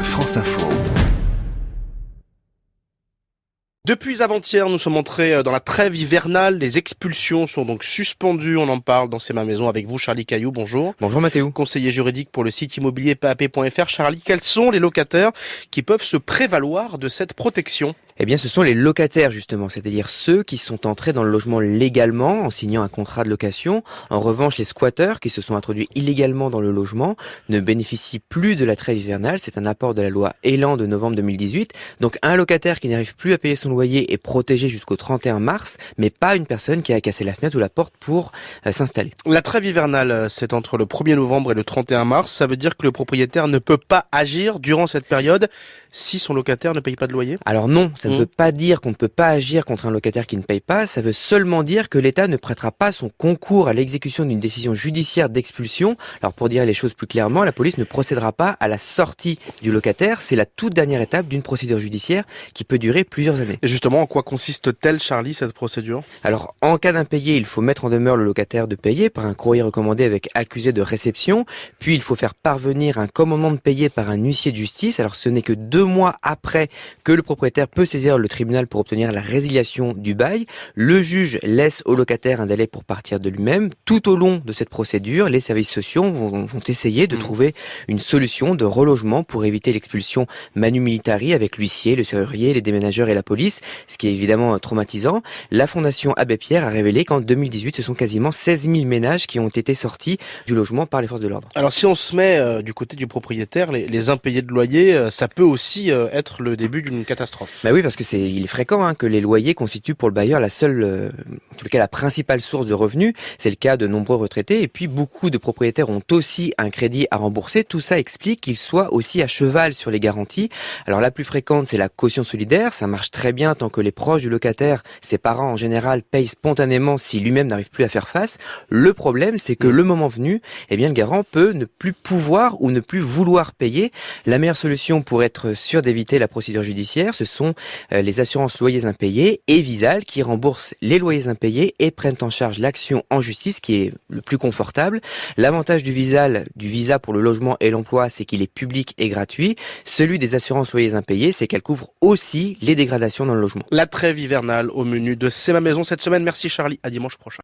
France Info. Depuis avant-hier, nous sommes entrés dans la trêve hivernale. Les expulsions sont donc suspendues. On en parle dans C'est ma maison avec vous, Charlie Caillou. Bonjour. Bonjour Mathéo. Conseiller juridique pour le site immobilier PAP.fr. Charlie, quels sont les locataires qui peuvent se prévaloir de cette protection ? Eh bien, ce sont les locataires, justement, c'est-à-dire ceux qui sont entrés dans le logement légalement en signant un contrat de location. En revanche, les squatteurs qui se sont introduits illégalement dans le logement ne bénéficient plus de la trêve hivernale. C'est un apport de la loi Elan de novembre 2018. Donc, un locataire qui n'arrive plus à payer son loyer est protégé jusqu'au 31 mars, mais pas une personne qui a cassé la fenêtre ou la porte pour s'installer. La trêve hivernale, c'est entre le 1er novembre et le 31 mars. Ça veut dire que le propriétaire ne peut pas agir durant cette période si son locataire ne paye pas de loyer ? Alors non, ça ne veut pas dire qu'on ne peut pas agir contre un locataire qui ne paye pas, ça veut seulement dire que l'État ne prêtera pas son concours à l'exécution d'une décision judiciaire d'expulsion. Alors pour dire les choses plus clairement, la police ne procédera pas à la sortie du locataire, c'est la toute dernière étape d'une procédure judiciaire qui peut durer plusieurs années. Et justement, en quoi consiste-t-elle, Charlie, cette procédure ? Alors en cas d'impayé, il faut mettre en demeure le locataire de payer par un courrier recommandé avec accusé de réception, puis il faut faire parvenir un commandement de payer par un huissier de justice. Alors ce n'est que 2 mois après que le propriétaire peut saisir le tribunal pour obtenir la résiliation du bail. Le juge laisse au locataire un délai pour partir de lui-même. Tout au long de cette procédure, les services sociaux vont essayer de trouver une solution de relogement pour éviter l'expulsion manu militari avec l'huissier, le serrurier, les déménageurs et la police, ce qui est évidemment traumatisant. La Fondation Abbé Pierre a révélé qu'en 2018, ce sont quasiment 16 000 ménages qui ont été sortis du logement par les forces de l'ordre. Alors si on se met du côté du propriétaire, les impayés de loyer, ça peut aussi être le début d'une catastrophe. Bah oui, parce que il est fréquent que les loyers constituent pour le bailleur la seule, en tout cas la principale source de revenus. C'est le cas de nombreux retraités. Et puis beaucoup de propriétaires ont aussi un crédit à rembourser. Tout ça explique qu'ils soient aussi à cheval sur les garanties. Alors la plus fréquente, c'est la caution solidaire. Ça marche très bien tant que les proches du locataire, ses parents en général, payent spontanément si lui-même n'arrive plus à faire face. Le problème, c'est que le moment venu, eh bien le garant peut ne plus pouvoir ou ne plus vouloir payer. La meilleure solution pour être sûr d'éviter la procédure judiciaire, ce sont les assurances loyers impayés et Visal qui remboursent les loyers impayés et prennent en charge l'action en justice qui est le plus confortable. L'avantage du visa pour le logement et l'emploi, c'est qu'il est public et gratuit. Celui des assurances loyers impayés, c'est qu'elle couvre aussi les dégradations dans le logement. La trêve hivernale au menu de C'est ma maison cette semaine. Merci Charlie, à dimanche prochain.